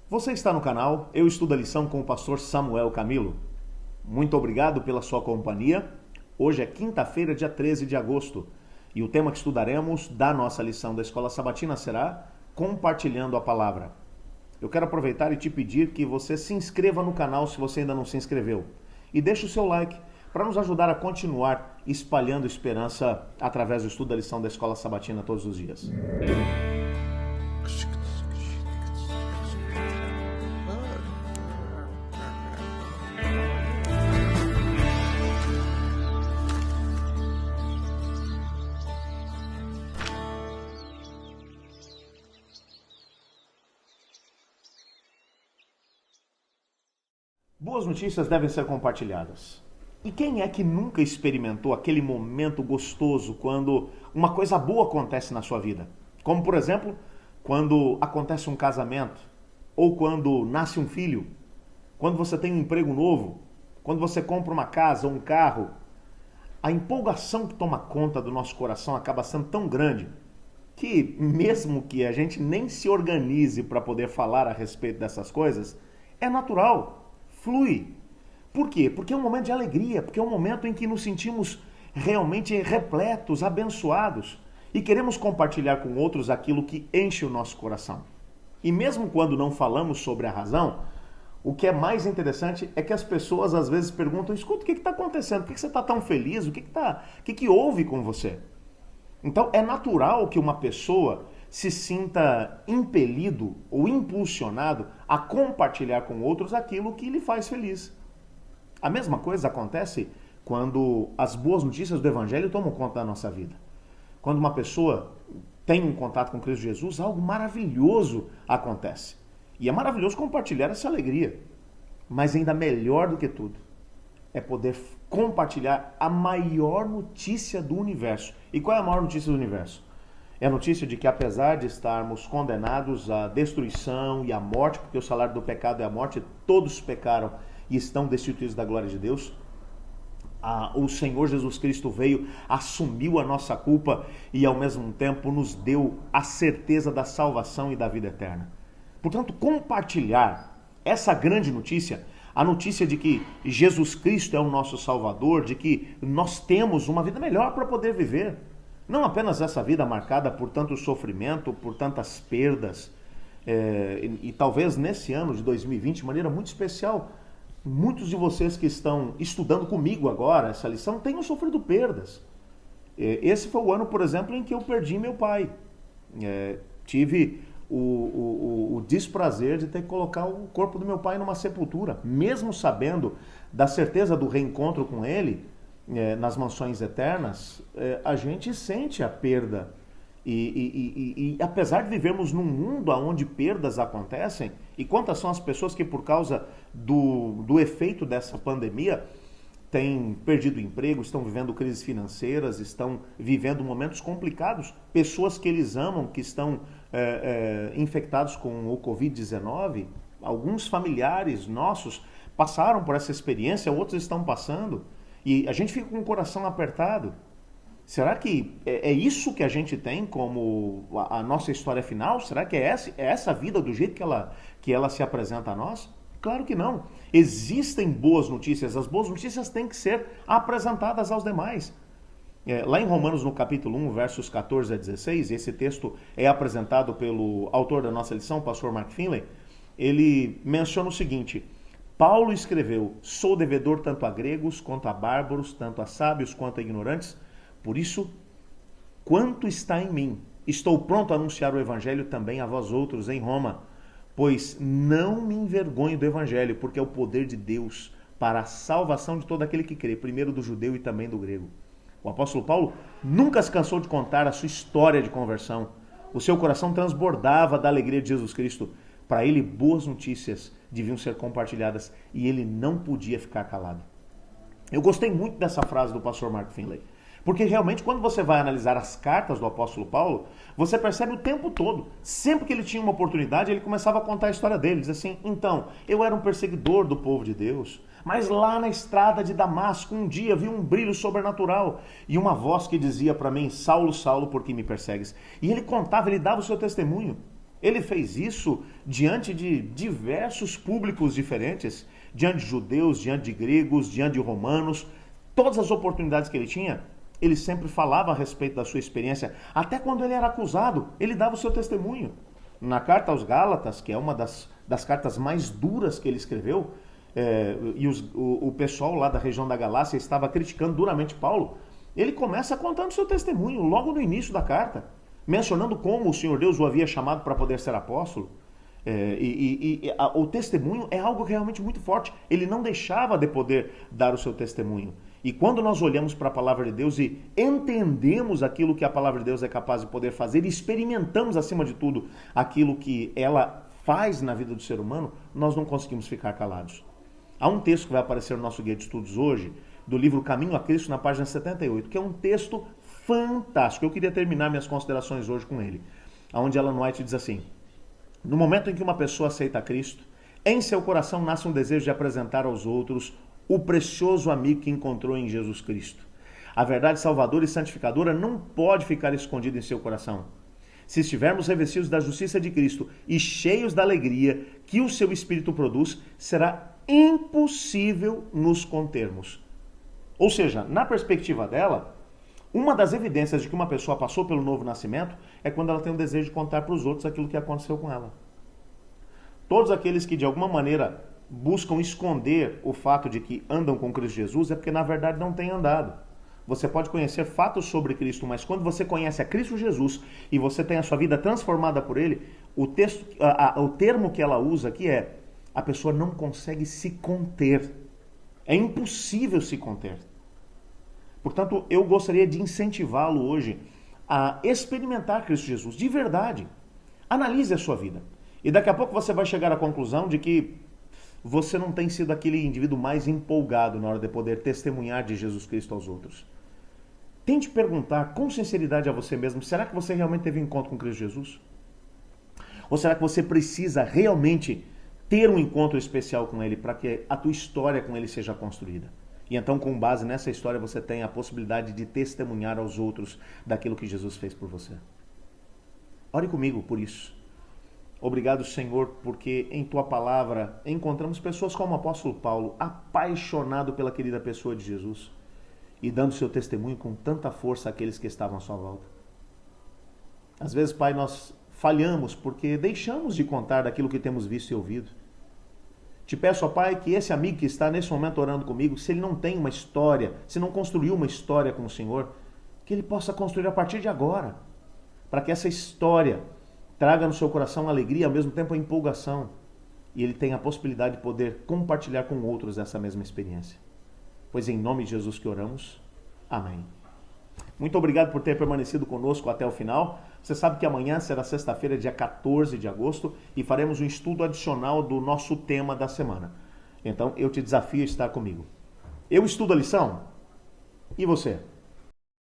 Você está no canal Eu Estudo a Lição com o pastor Samuel Camilo. Muito obrigado pela sua companhia. Hoje é quinta-feira, dia 13 de agosto, e o tema que estudaremos da nossa lição da Escola Sabatina será Compartilhando a Palavra. Eu quero aproveitar e te pedir que você se inscreva no canal se você ainda não se inscreveu e deixe o seu like para nos ajudar a continuar espalhando esperança através do estudo da lição da Escola Sabatina todos os dias. Boas notícias devem ser compartilhadas. E quem é que nunca experimentou aquele momento gostoso quando uma coisa boa acontece na sua vida? Como, por exemplo, quando acontece um casamento, ou quando nasce um filho, quando você tem um emprego novo, quando você compra uma casa ou um carro. A empolgação que toma conta do nosso coração acaba sendo tão grande que, mesmo que a gente nem se organize para poder falar a respeito dessas coisas, é natural. Flui. Por quê? Porque é um momento de alegria, porque é um momento em que nos sentimos realmente repletos, abençoados e queremos compartilhar com outros aquilo que enche o nosso coração. E mesmo quando não falamos sobre a razão, o que é mais interessante é que as pessoas às vezes perguntam: escuta, o que está acontecendo? Por que você está tão feliz? O que houve com você? Então é natural que uma pessoa se sinta impelido ou impulsionado a compartilhar com outros aquilo que lhe faz feliz. A mesma coisa acontece quando as boas notícias do Evangelho tomam conta da nossa vida. Quando uma pessoa tem um contato com Cristo Jesus, algo maravilhoso acontece. E é maravilhoso compartilhar essa alegria. Mas ainda melhor do que tudo é poder compartilhar a maior notícia do universo. E qual é a maior notícia do universo? É a notícia de que, apesar de estarmos condenados à destruição e à morte, porque o salário do pecado é a morte, todos pecaram e estão destituídos da glória de Deus, o Senhor Jesus Cristo veio, assumiu a nossa culpa e, ao mesmo tempo, nos deu a certeza da salvação e da vida eterna. Portanto, compartilhar essa grande notícia, a notícia de que Jesus Cristo é o nosso Salvador, de que nós temos uma vida melhor para poder viver. Não apenas essa vida marcada por tanto sofrimento, por tantas perdas. E talvez nesse ano de 2020, de maneira muito especial, muitos de vocês que estão estudando comigo agora essa lição tenham sofrido perdas. Esse foi o ano, por exemplo, em que eu perdi meu pai. Tive o desprazer de ter que colocar o corpo do meu pai numa sepultura, mesmo sabendo da certeza do reencontro com ele nas mansões eternas. A gente sente a perda. E apesar de vivermos num mundo onde perdas acontecem, e quantas são as pessoas que por causa do efeito dessa pandemia têm perdido emprego, estão vivendo crises financeiras, estão vivendo momentos complicados, pessoas que eles amam, que estão infectados com o Covid-19, alguns familiares nossos passaram por essa experiência, outros estão passando, e a gente fica com o coração apertado. Será que é isso que a gente tem como a nossa história final? Será que é essa vida do jeito que ela se apresenta a nós? Claro que não. Existem boas notícias. As boas notícias têm que ser apresentadas aos demais. Lá em Romanos, no capítulo 1, versos 14 a 16, esse texto é apresentado pelo autor da nossa lição, o pastor Mark Finley. Ele menciona o seguinte: Paulo escreveu: sou devedor tanto a gregos quanto a bárbaros, tanto a sábios quanto a ignorantes. Por isso, quanto está em mim, estou pronto a anunciar o Evangelho também a vós outros em Roma, pois não me envergonho do Evangelho, porque é o poder de Deus para a salvação de todo aquele que crê, primeiro do judeu e também do grego. O apóstolo Paulo nunca se cansou de contar a sua história de conversão. O seu coração transbordava da alegria de Jesus Cristo. Para ele, boas notícias deviam ser compartilhadas e ele não podia ficar calado. Eu gostei muito dessa frase do pastor Mark Finley. Porque realmente, quando você vai analisar as cartas do apóstolo Paulo, você percebe o tempo todo. Sempre que ele tinha uma oportunidade, ele começava a contar a história dele. Diz assim: então, eu era um perseguidor do povo de Deus, mas lá na estrada de Damasco, um dia vi um brilho sobrenatural e uma voz que dizia para mim: Saulo, Saulo, por que me persegues? E ele contava, ele dava o seu testemunho. Ele fez isso diante de diversos públicos diferentes, diante de judeus, diante de gregos, diante de romanos. Todas as oportunidades que ele tinha, ele sempre falava a respeito da sua experiência. Até quando ele era acusado, ele dava o seu testemunho. Na carta aos Gálatas, que é uma das cartas mais duras que ele escreveu, o pessoal lá da região da Galácia estava criticando duramente Paulo, ele começa contando seu testemunho logo no início da carta, mencionando como o Senhor Deus o havia chamado para poder ser apóstolo. O testemunho é algo realmente muito forte. Ele não deixava de poder dar o seu testemunho. E quando nós olhamos para a palavra de Deus e entendemos aquilo que a palavra de Deus é capaz de poder fazer e experimentamos, acima de tudo, aquilo que ela faz na vida do ser humano, nós não conseguimos ficar calados. Há um texto que vai aparecer no nosso guia de estudos hoje, do livro Caminho a Cristo, na página 78, que é um texto fantástico. Eu queria terminar minhas considerações hoje com ele, onde Ellen White diz assim: no momento em que uma pessoa aceita Cristo, em seu coração nasce um desejo de apresentar aos outros o precioso amigo que encontrou em Jesus Cristo. A verdade salvadora e santificadora não pode ficar escondida em seu coração. Se estivermos revestidos da justiça de Cristo e cheios da alegria que o seu Espírito produz, será impossível nos contermos. Ou seja, na perspectiva dela, uma das evidências de que uma pessoa passou pelo novo nascimento é quando ela tem o desejo de contar para os outros aquilo que aconteceu com ela. Todos aqueles que de alguma maneira buscam esconder o fato de que andam com Cristo Jesus é porque na verdade não têm andado. Você pode conhecer fatos sobre Cristo, mas quando você conhece a Cristo Jesus e você tem a sua vida transformada por Ele, o termo que ela usa aqui é: a pessoa não consegue se conter. É impossível se conter. Portanto, eu gostaria de incentivá-lo hoje a experimentar Cristo Jesus, de verdade. Analise a sua vida. E daqui a pouco você vai chegar à conclusão de que você não tem sido aquele indivíduo mais empolgado na hora de poder testemunhar de Jesus Cristo aos outros. Tente perguntar com sinceridade a você mesmo: será que você realmente teve um encontro com Cristo Jesus? Ou será que você precisa realmente ter um encontro especial com Ele para que a tua história com Ele seja construída? E então, com base nessa história, você tem a possibilidade de testemunhar aos outros daquilo que Jesus fez por você. Ore comigo por isso. Obrigado, Senhor, porque em Tua palavra encontramos pessoas como o apóstolo Paulo, apaixonado pela querida pessoa de Jesus e dando seu testemunho com tanta força àqueles que estavam à sua volta. Às vezes, Pai, nós falhamos porque deixamos de contar daquilo que temos visto e ouvido. Te peço, ó Pai, que esse amigo que está nesse momento orando comigo, se ele não tem uma história, se não construiu uma história com o Senhor, que ele possa construir a partir de agora, para que essa história traga no seu coração alegria e ao mesmo tempo a empolgação, e ele tenha a possibilidade de poder compartilhar com outros essa mesma experiência. Pois em nome de Jesus que oramos. Amém. Muito obrigado por ter permanecido conosco até o final. Você sabe que amanhã será sexta-feira, dia 14 de agosto, e faremos um estudo adicional do nosso tema da semana. Então eu te desafio a estar comigo. Eu estudo a lição? E você?